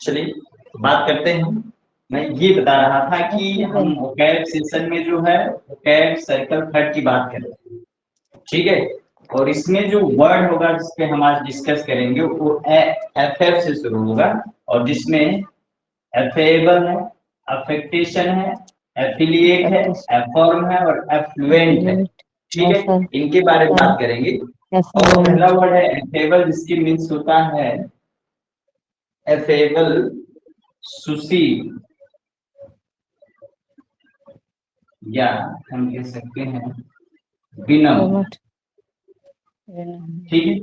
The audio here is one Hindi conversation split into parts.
चलिए बात करते हैं। मैं ये बता रहा था कि हम वोकैब सेशन में जो है वोकैब सर्कल थर्ड की बात कर रहे हैं, ठीक है। और इसमें जो वर्ड होगा जिसपे हम आज डिस्कस करेंगे वो एफ एफ से शुरू होगा, और जिसमें एफेबल है, अफेक्टेशन है, एफिलिएट है, एफॉर्म है और एफ्लुएंट है, ठीक है। इनके बारे में बात करेंगे। और पहला वर्ड है एफेबल, जिसकी मीन्स होता है एफेबल, सुशील, या हम कह सकते हैं विनम्र, ठीक है।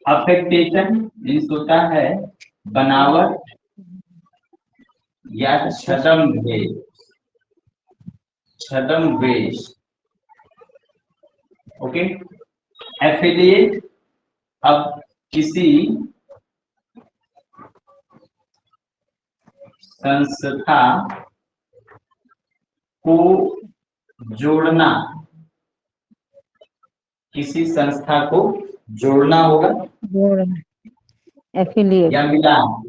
अफेक्टेशन मीन्स होता है बनावट या छद्म वेश, ओके। एफिलिएट, अब किसी संस्था को जोड़ना, किसी संस्था को जोड़ना होगा एफिलिएट या मिलान,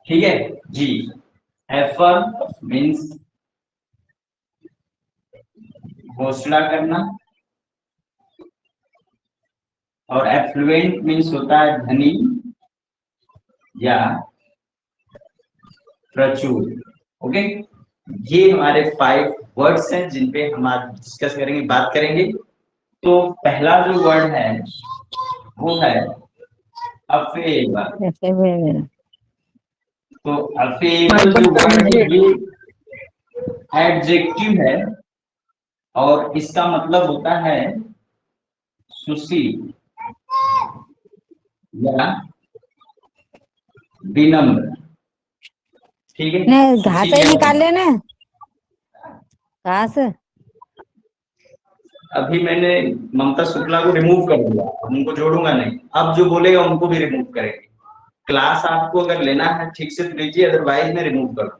ठीक है जी। एफर्म मीन्स घोषणा करना, और एफ्लुएंट मीन्स होता है धनी या प्रचुर, ओके। ये हमारे 5 वर्ड्स हैं जिन पे हम आज डिस्कस करेंगे, बात करेंगे। तो पहला जो वर्ड है वो है अफेबल। तो अफेबल जो वर्ड है ये एडजेक्टिव है और इसका मतलब होता है सुशील या विनम्र, ठीक है। घास ही निकाल लेना घास। अभी मैंने ममता शुक्ला को रिमूव कर दिया, उनको जोड़ूंगा नहीं, अब जो बोलेगा उनको भी रिमूव करेंगे। क्लास आपको अगर लेना है ठीक से तो लीजिए, अदरवाइज मैं रिमूव कर दूंगा।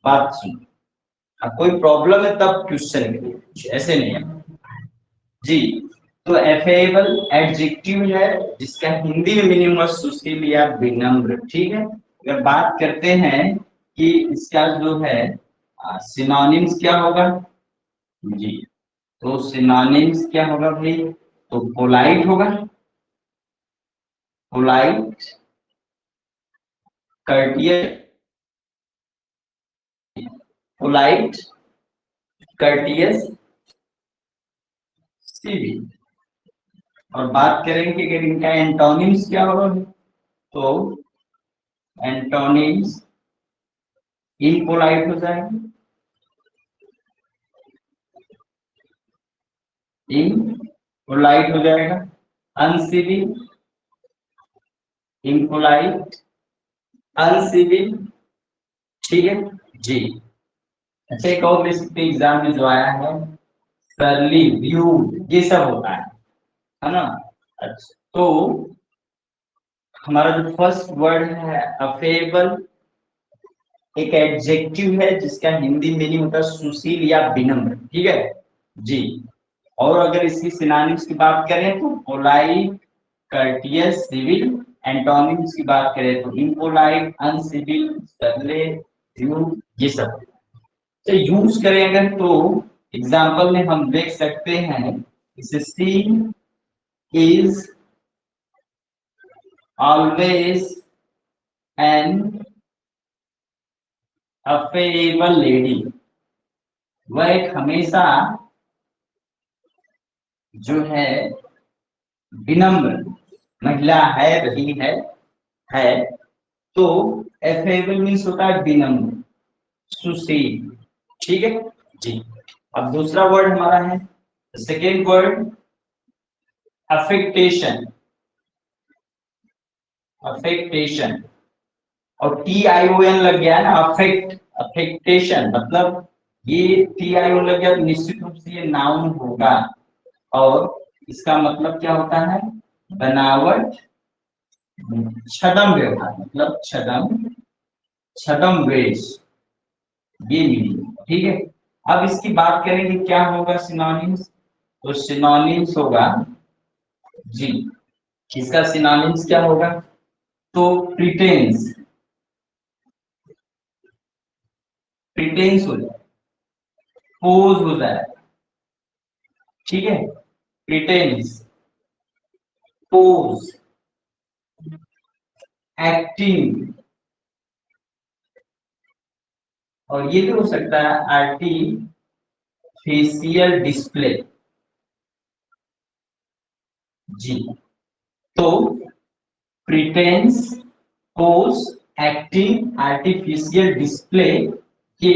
बात सुन, अब कोई प्रॉब्लम है तब क्वेश्चन करिए, ऐसे नहीं है जी। तो एफेबल एडजेक्टिव है जिसका हिंदी में मीनिंग है सुशील या विनम्र, ठीक है। अगर बात करते हैं कि इसका जो है सिनोनिम्स क्या होगा जी, तो सिनोनिम्स क्या होगा भाई, तो पोलाइट होगा, polite, courteous, polite, courteous, civil. और बात करेंगे कि इनका एंटोनिम्स क्या होगा, तो एंटोनिम्स इम्पोलाइट हो जाएगा, इम्पोलाइट हो जाएगा, अनसिविल, इम्पोलाइट, अनसिविल, ठीक है जी। अच्छा, एक और बेसिक एग्जाम में जो आया है सरली, व्यू, ये सब होता है ना। अच्छा, तो हमारा जो फर्स्ट वर्ड है अफेबल, एक एडजेक्टिव है जिसका हिंदी मीनिंग होता है सुशील या विनम्र, ठीक है जी। और अगर इसकी सिनोनिम्स की बात करें तो पोलाइट, कर्टियस, सिविल। एंटोनिम्स की बात करें तो इम्पोलाइट, अनसिविल, सरले, रूड, ये सब। तो यूज करें अगर तो एग्जाम्पल में हम देख सकते हैं, she is always an affable lady, वह एक हमेशा जो है विनम्र महिला है, रही है। तो एफेबल मीन्स होता है विनम्र, सुशील, ठीक है जी। अब दूसरा वर्ड हमारा है सेकेंड वर्ड अफेक्टेशन, अफेक्टेशन, और TION लग गया है ना, अफेक्ट, अफेक्टेशन मतलब ये TION लग गया तो निश्चित रूप से ये नाउन होगा, और इसका मतलब क्या होता है, बनावट, छदम व्यवहार, मतलब छदम वेश, ये मीनिंग, ठीक है। अब इसकी बात करेंगे क्या होगा सिनोनिम्स, तो सिनोनिम्स होगा जी इसका सिनोनिम्स क्या होगा? तो प्रिटेंस, प्रिटेंस हो जाए, पोज हो जाए, ठीक है, प्रिटेंस, पोज, एक्टिंग, और ये भी हो सकता है आर्टिफिशियल डिस्प्ले। जी, तो pretence, pose, acting, artificial display के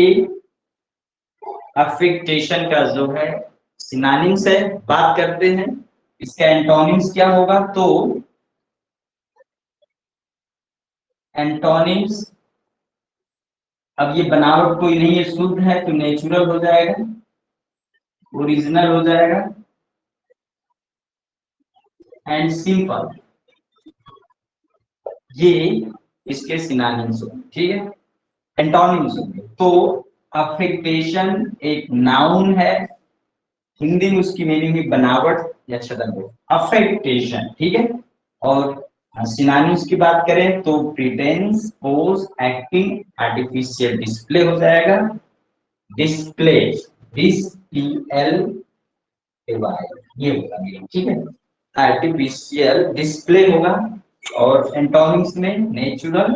अफेक्टेशन का जो है सिनोनिम्स है। बात करते हैं इसका एंटोनिम्स क्या होगा। तो एंटोनिम्स, अब ये बनावट कोई नहीं है, शुद्ध है, तो नेचुरल हो जाएगा, ओरिजिनल हो जाएगा, एंड सिंपल, ये इसके सिनोनिम्स होंगे, ठीक है, एंटोनिम्स होंगे। तो अफेक्टेशन एक नाउन है, हिंदी में उसकी मीनिंग है बनावट या छदन, अफेक्टेशन, ठीक है। और सिनोनिम्स की बात करें तो pretence, pose, acting, artificial display हो जाएगा, डिस्प्ले, DISPLAY, ये होगा मीनिंग, ठीक है, आर्टिफिशियल डिस्प्ले होगा। और एंटोनिम्स में नेचुरल,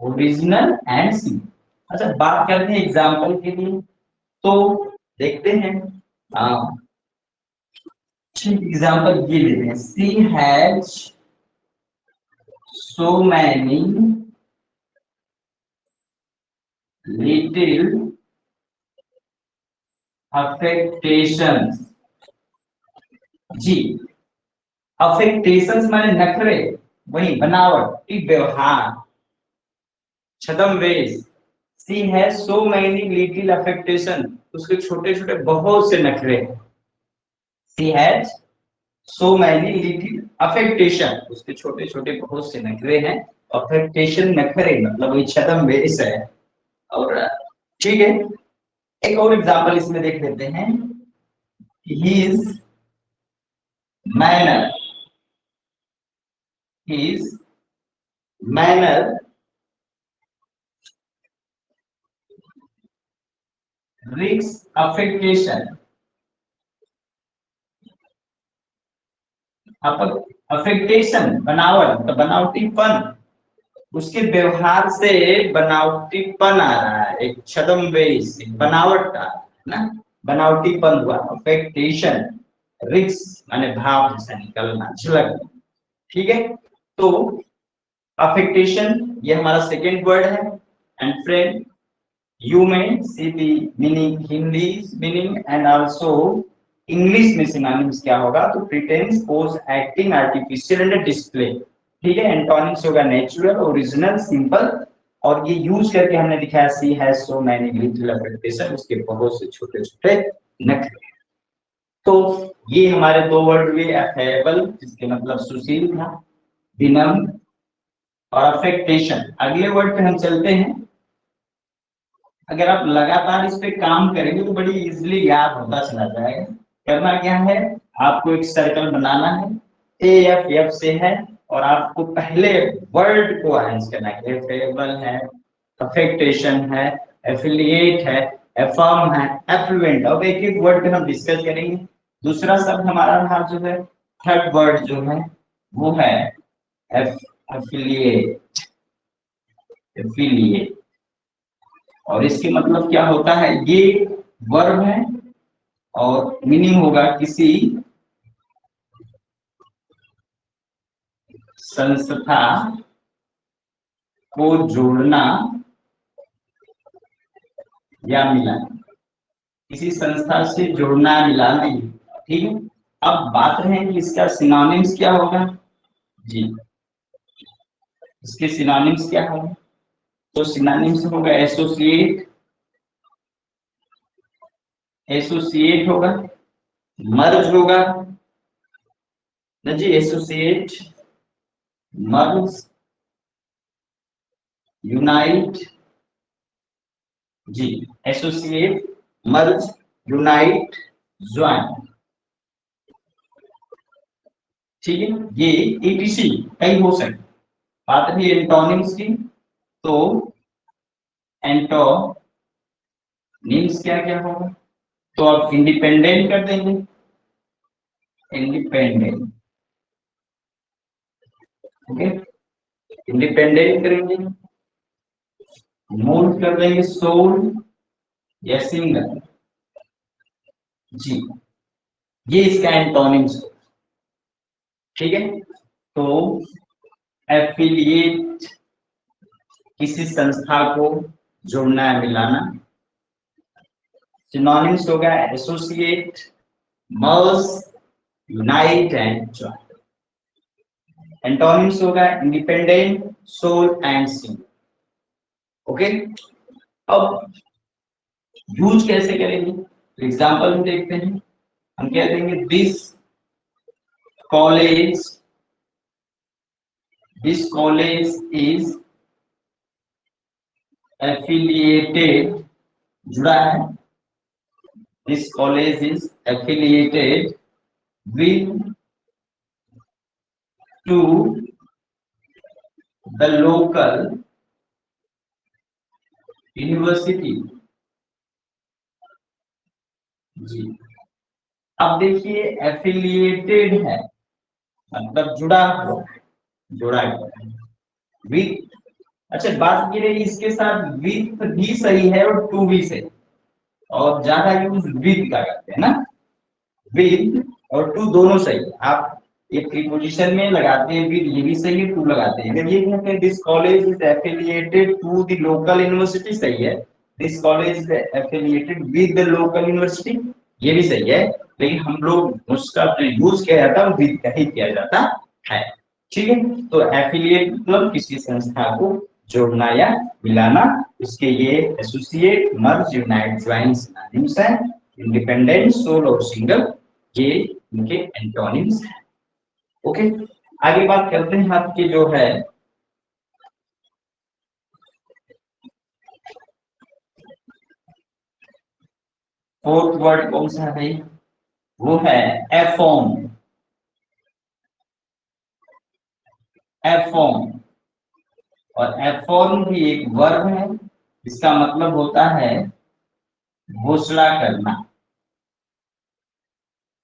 ओरिजिनल एंड सिंपल। अच्छा, बात करते हैं एग्जांपल के लिए, तो देखते हैं, एग्जांपल ये लेते हैं, she has so many little affectations। जी, अफेक्टेशंस माने नखरे, वही बनावट, व्यवहार, छद्म, सी है सो मैनी लिटिल अफेक्टेशन, उसके छोटे छोटे बहुत से नखरे हैं। She has so many little affectation, उसके छोटे छोटे बहुत से नखरे हैं। अफेक्टेशन नखरे मतलब वही छद्म वेश है। और ठीक है, एक और एग्जांपल इसमें देख लेते हैं, his manner, his manner risks affectation, affectation बनावट, तो बनावटीपन, उसके व्यवहार से बनावटीपन आ रहा है, एक छद्म वेश, बनावट का ना, बनावटीपन हुआ, अफेक्टेशन, रिक्स माने भाव जैसा निकलना, झलक, ठीक है। तो अफेक्टेशन ये हमारा सेकेंड वर्ड है। And friend, you may see the meaning Hindi meaning and also English में सिनोनिम्स क्या होगा। तो pretence, pose, acting, artificial and display, ठीक है। एंटोनिम्स होगा नेचुरल, ओरिजिनल, सिंपल, और ये यूज करके हमने दिखाया she has so many little affectation, उसके बहुत से छोटे छोटे नखरे। तो ये हमारे दो वर्ड हुए, अफेबल जिसके मतलब सुशील था, विनम्र, और अफेक्टेशन। अगले वर्ड पे हम चलते हैं। अगर आप लगातार इस पे काम करेंगे तो बड़ी इजीली याद होता चला जाएगा। करना क्या है, आपको एक सर्कल बनाना है, एफ से है, और आपको पहले वर्ड को अरेंज करना है। एफेबल है, अफेक्टेशन है, एफिलिएट है, एफर्म है, एफ्लुएंट। अब एक एक वर्ड पे हम डिस्कस करेंगे। दूसरा शब्द हमारा रहा जो है, थर्ड वर्ड जो है वो है एफिलिएट, एफिलिएट, और इसके मतलब क्या होता है, ये वर्ब है और मीनिंग होगा किसी संस्था को जोड़ना या मिलाना, किसी संस्था से जोड़ना मिलाना, ठीक है। अब बात रहे कि इसका सिनोनिम्स क्या होगा। जी, इसके सिनोनिम्स क्या होगा। तो सिनोनिम्स होगा एसोसिएट, एसोसिएट होगा, मर्ज होगा ना जी, एसोसिएट, मर्ज, यूनाइट, जी, एसोसिएट, मर्ज, यूनाइट, ज्वाइन, ठीक है, ये ETC कई हो सकते। बात रही एंटोनिम्स की, तो एंटोनिम्स क्या क्या होगा, तो आप इंडिपेंडेंट कर देंगे, इंडिपेंडेंट, ओके, इंडिपेंडेंट करेंगे, मूव कर देंगे सोल या सिंगल, जी, ये इसका एंटोनिम्स, ठीक है। तो एफिलिएट किसी संस्था को जोड़ना है, मिलाना। सिनोनिम्स होगा associate, merge, unite and join. Antonyms होगा independent, sole and single, okay. अब यूज कैसे करेंगे, एग्जांपल में देखते हैं। हम कह देंगे college this college is affiliated, जुड़ा है, this college is affiliated with to the local university, जी। अब देखिए एफिलिएटेड है मतलब जुड़ा हुआ, जुड़ा हुआ है विथ, अच्छा बात ये रही इसके साथ विथ भी सही है और टू भी सही, और ज्यादा यूज विद का करते हैं ना, विद और टू दोनों सही है। आप एक प्रीपोजिशन में लगाते हैं विद, ये भी सही है, टू लगाते हैं। अगर ये कहते हैं this college is affiliated to the local university, सही है। This college is affiliated with the local university, ये भी सही है। लेकिन हम लोग उसका जो यूज किया जाता है विद का ही किया जाता है, ठीक है। तो एफिलिएट मतलब किसी संस्था को जोड़ना या मिलाना, इसके ये associate, merge, unite, join synonyms हैं। इंडिपेंडेंट, सोल और सिंगल ये इनके एंटोनिम्स हैं, ओके। आगे बात करते हैं आपके जो है फोर्थ वर्ड कौन सा है भाई, वो है एफॉर्म, एफॉर्म, और एफॉर्म भी एक वर्ब है, इसका मतलब होता है घोषणा करना,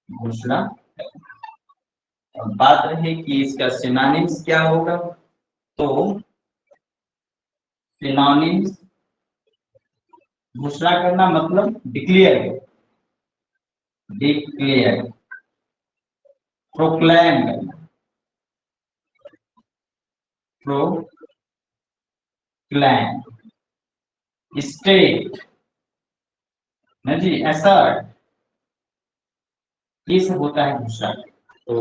घोषणा। और बात रही कि इसका सिनोनिम्स क्या होगा, तो सिनोनिम्स घोषणा करना मतलब डिक्लेयर, डिक्लेयर, प्रोक्लेम करना, प्रोक्लेम, स्टेट ना जी, असर्ट, ये सब होता है घोषणा। तो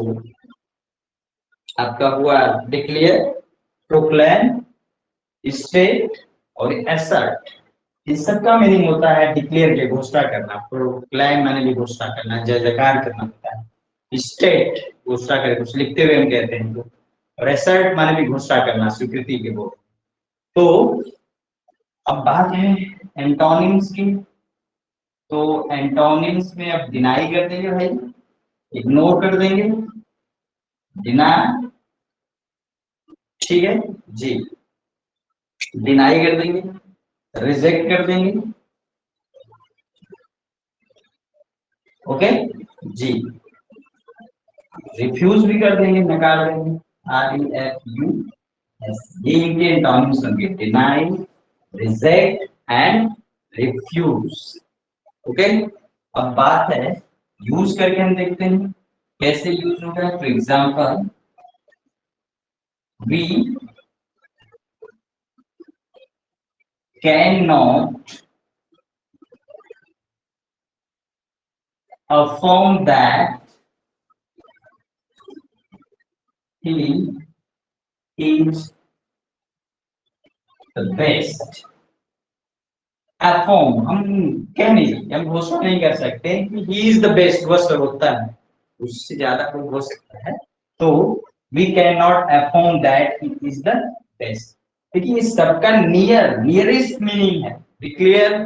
आपका हुआ डिक्लेयर, प्रोक्लेम, स्टेट और असर्ट, इन सबका मीनिंग होता है डिक्लेयर के घोषणा करना, प्रोक्लेम माने भी घोषणा करना, जय जयकार करना होता है। स्टेट घोषणा करे, कुछ लिखते हुए हम कहते हैं तो, और असर्ट माने भी घोषणा करना, स्वीकृति के वो। तो अब बात है एंटोनिम्स की, तो एंटोनिम्स में अब डिनाई कर देंगे भाई, इग्नोर कर देंगे, डिनाई, ठीक है जी, डिनाई कर देंगे, रिजेक्ट कर देंगे, ओके जी, रिफ्यूज भी कर देंगे, नकार देंगे, REFUS, ये इनके एंटोनिम्स होंगे, deny, reject and refuse, okay. अब बात है यूज करके हम देखते हैं कैसे यूज होगा। For example we can not affirm that he is the best, affirm हम कह नहीं सकते, हम घोषणा नहीं कर सकते कि he is the best, वह सर्वोत्तम है, उससे ज्यादा कोई हो सकता है। तो we cannot affirm that he is the best, देखिए इस सबका नियरेस्ट मीनिंग है। डिक्लेयर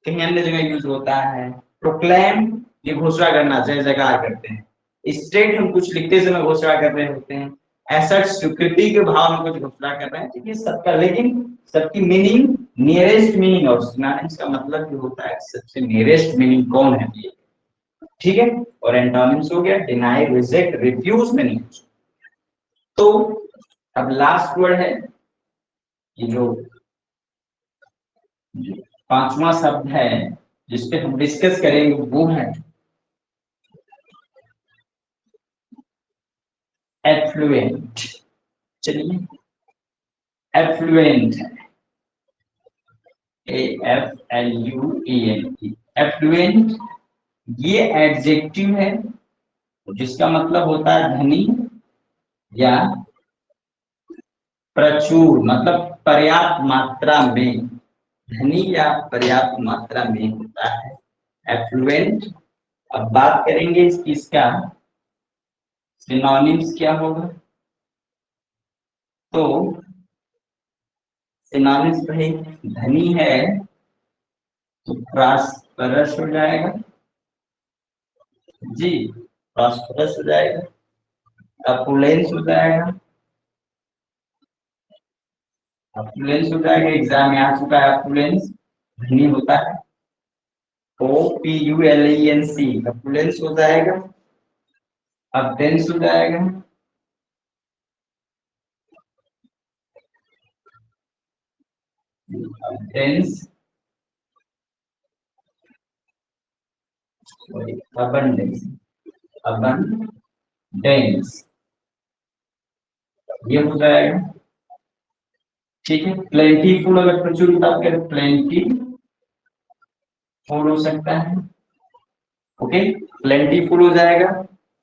कहीं अन्य जगह यूज होता है, प्रोक्लेम ये घोषणा करना, जय जयकार करते हैं, स्टेट हम कुछ लिखते समय घोषणा कर रहे होते हैं, एसेट स्वीकृति के भाव में कुछ घोषणा कर रहे हैं, तो ये सबका, लेकिन सबकी मीनिंग नियरेस्ट मीनिंग और सिनोनिम्स का मतलब जो होता है सबसे नियरेस्ट मीनिंग कौन है ये, ठीक है। और एंटोनिम्स हो गया डिनाई, रिजेक्ट, रिफ्यूज में नहीं। तो अब लास्ट वर्ड है ये जो पांचवा शब्द है जिसपे हम डिस्कस करेंगे वो है एफ्लुएंट। चलिए, एफ्लुएंट है AFLUENT, एफ्लुएंट ये एडजेक्टिव है जिसका मतलब होता है धनी या प्रचुर, मतलब पर्याप्त मात्रा में, धनी या पर्याप्त मात्रा में होता है एफ्लुएंट। अब बात करेंगे इसका सिनोनिम्स क्या होगा, तो सिनोनिम्स भाई धनी है तो प्रॉस्परस हो जाएगा जी, प्रॉस्परस हो जाएगा, अपुलेंस हो जाएगा, अपुलेंस हो जाएगा, एग्जाम में आ चुका है अपुलेंस धनी होता है, OPULENC अपुलेंस हो जाएगा, अबडेंस हो जाएगा, अबडेंस, अबंडेंस, अबंडेंस ये हो जाएगा, ठीक है। प्लेंटीफुल अगर प्रचुर की बात करें प्लेंटीफुल हो सकता है, ओके, प्लेंटीफुल हो जाएगा,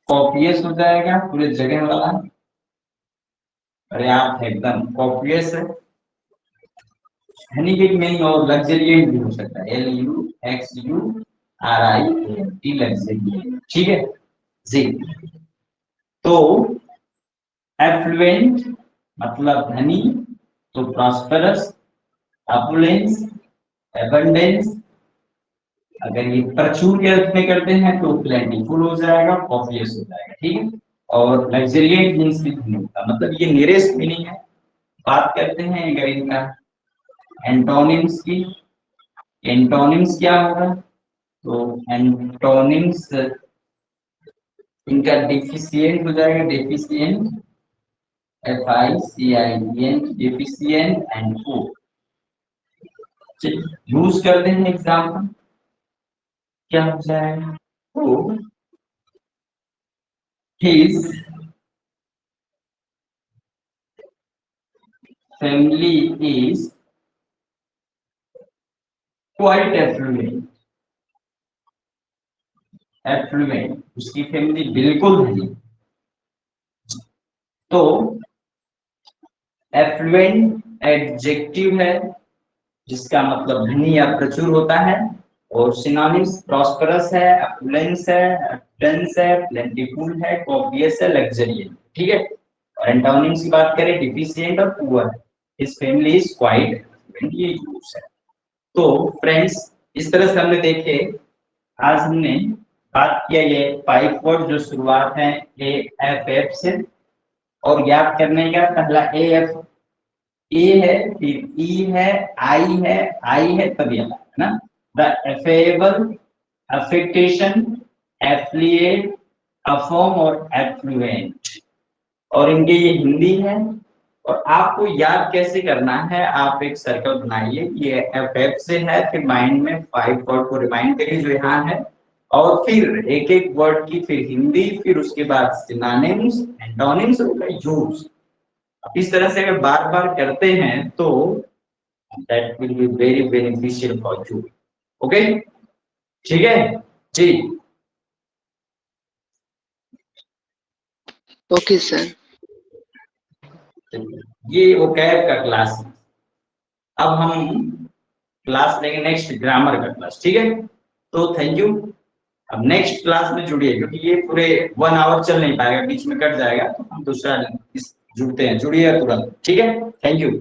कॉपियस हो जाएगा, पूरे जगह वाला, पर्याप्त है एकदम, कॉपियस है, हनी की मीनिंग और लग्जरियंट भी हो सकता है, LUXURIANT लग्जरियंट, ठीक है जी। तो एफ्लुएंट मतलब धनी, तो प्रॉस्पेरस, अपुलेंस, एबंडेंस, अगर ये प्रचुर के अर्थ में करते हैं तो प्लेंटीफुल हो जाएगा, कॉपियस हो जाएगा, ठीक है। और लग्जरियंट मीन्स भी धनी होता, मतलब ये नियरेस्ट मीनिंग है। बात करते हैं अगर इनका एंटोनिम्स की, एंटोनिम्स क्या होगा, तो एंटोनिम्स इनका डिफिशिएंट हो जाएगा, deficient, FICIENT deficient and poor. Use करते हैं एग्जाम्पल, क्या हो जाएगा, तो his family is quite affluent, affluent उसकी फैमिली बिल्कुल नहीं, तो एफ्लुएंट एडजेक्टिव है जिसका मतलब धनी या प्रचुर होता है, और सिनोनिम्स प्रॉस्परस है, अपुलेंस है, अबंडेंस है, प्लेंटीफुल है, कॉपियस है, लग्जरियंट, ठीक है। और एंटोनिम्स की बात करें डिफिशिएंट और poor, his family is quite, ये यूज है। तो फ्रेंड्स इस तरह से हमने देखे, आज हमने बात किया ये 5 वर्ड जो शुरुआत है AFF से, और याद करने का पहला AF ए है, फिर ई है, आई है तब ये है ना, द एफेबल, अफेक्टेशन, एफ्लिएट, अफॉर्म और एफ्लुएंट, और इनके ये हिंदी है। और आपको याद कैसे करना है, आप एक सर्कल बनाइए, ये एफ से है, फिर माइंड में 5 वर्ड को रिमाइंड करिए जो यहाँ है, और फिर एक एक वर्ड की फिर हिंदी, फिर उसके बाद सिनोनिम्स, एंटोनिम्स और यूज। इस तरह से अगर बार बार करते हैं तो that will be very beneficial for you, okay, ठीक है जी। Okay sir. ये वोकैब का क्लास है, अब हम क्लास लेंगे नेक्स्ट ग्रामर का क्लास, ठीक है। तो थैंक यू, अब नेक्स्ट क्लास में जुड़िए, क्योंकि ये पूरे 1 आवर चल नहीं पाएगा, बीच में कट जाएगा, तो हम दूसरा जुड़ते हैं, जुड़िए तुरंत, ठीक है, थैंक यू।